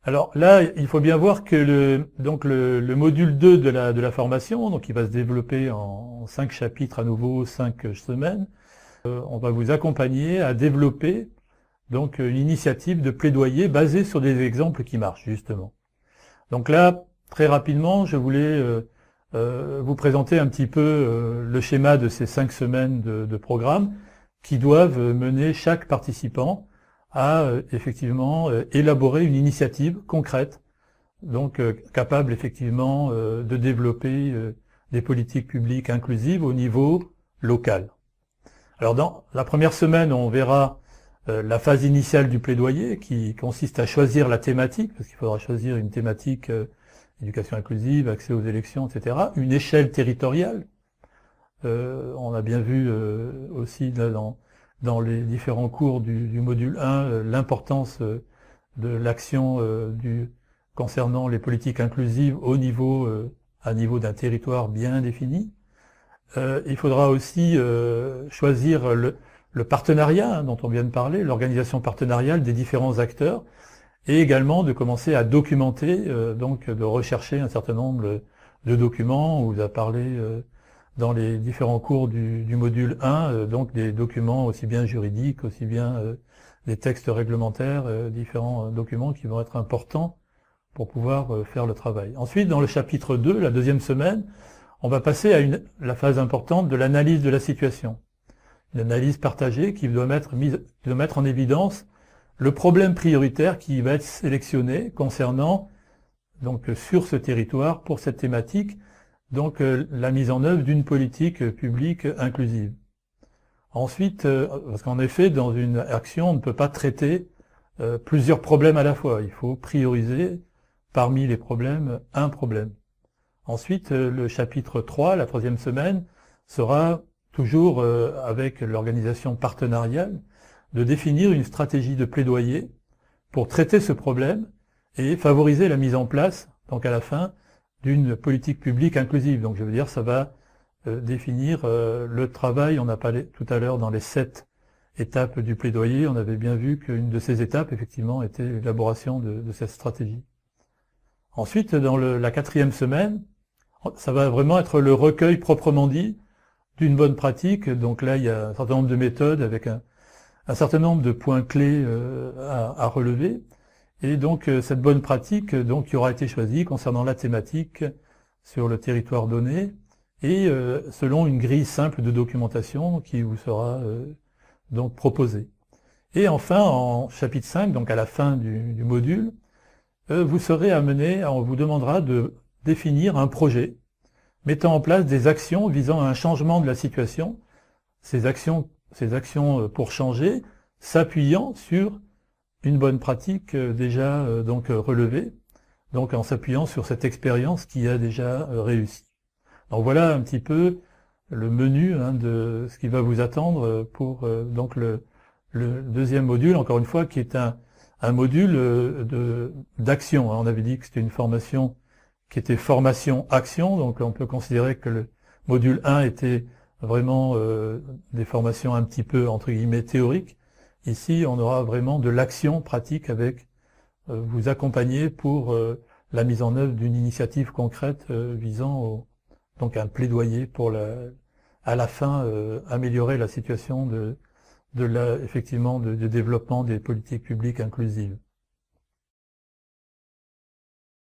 Alors là, il faut bien voir que le module 2 de la formation, donc il va se développer en 5 chapitres à nouveau, 5 semaines, on va vous accompagner à développer donc une initiative de plaidoyer basée sur des exemples qui marchent justement. Donc là, très rapidement, je voulais vous présenter un petit peu le schéma de ces 5 semaines de programme qui doivent mener chaque participant à effectivement élaborer une initiative concrète, donc capable effectivement de développer des politiques publiques inclusives au niveau local. Alors dans la première semaine, on verra la phase initiale du plaidoyer qui consiste à choisir la thématique, parce qu'il faudra choisir une thématique éducation inclusive, accès aux élections, etc. Une échelle territoriale. On a bien vu aussi là, dans les différents cours du module 1 l'importance de l'action concernant les politiques inclusives à niveau d'un territoire bien défini. Il faudra aussi choisir le partenariat dont on vient de parler, l'organisation partenariale des différents acteurs, et également de commencer à documenter, donc de rechercher un certain nombre de documents. On vous a parlé dans les différents cours du module 1, donc des documents aussi bien juridiques, aussi bien des textes réglementaires, différents documents qui vont être importants pour pouvoir faire le travail. Ensuite, dans le chapitre 2, la deuxième semaine, on va passer à la phase importante de l'analyse de la situation. Une analyse partagée qui doit mettre en évidence le problème prioritaire qui va être sélectionné concernant, donc sur ce territoire, pour cette thématique, donc la mise en œuvre d'une politique publique inclusive. Ensuite, parce qu'en effet, dans une action, on ne peut pas traiter plusieurs problèmes à la fois. Il faut prioriser parmi les problèmes un problème. Ensuite, le chapitre 3, la troisième semaine, sera toujours avec l'organisation partenariale de définir une stratégie de plaidoyer pour traiter ce problème et favoriser la mise en place, donc à la fin, d'une politique publique inclusive. Donc je veux dire, ça va définir le travail. On a parlé tout à l'heure dans les 7 étapes du plaidoyer. On avait bien vu qu'une de ces étapes, effectivement, était l'élaboration de cette stratégie. Ensuite, dans la quatrième semaine, ça va vraiment être le recueil proprement dit d'une bonne pratique. Donc là, il y a un certain nombre de méthodes avec un certain nombre de points clés à relever. Et donc cette bonne pratique qui aura été choisie concernant la thématique sur le territoire donné et selon une grille simple de documentation qui vous sera donc proposée. Et enfin, en chapitre 5, donc à la fin du module, vous serez amené, on vous demandera de définir un projet mettant en place des actions visant à un changement de la situation, ces actions pour changer, s'appuyant sur une bonne pratique déjà donc relevée, donc en s'appuyant sur cette expérience qui a déjà réussi. Donc voilà un petit peu le menu de ce qui va vous attendre pour donc le deuxième module, encore une fois, qui est un module d'action. On avait dit que c'était une formation qui était formation-action, donc on peut considérer que le module 1 était vraiment des formations un petit peu, entre guillemets, théoriques. Ici, on aura vraiment de l'action pratique avec vous accompagner pour la mise en œuvre d'une initiative concrète visant donc un plaidoyer pour à la fin améliorer la situation effectivement de développement des politiques publiques inclusives.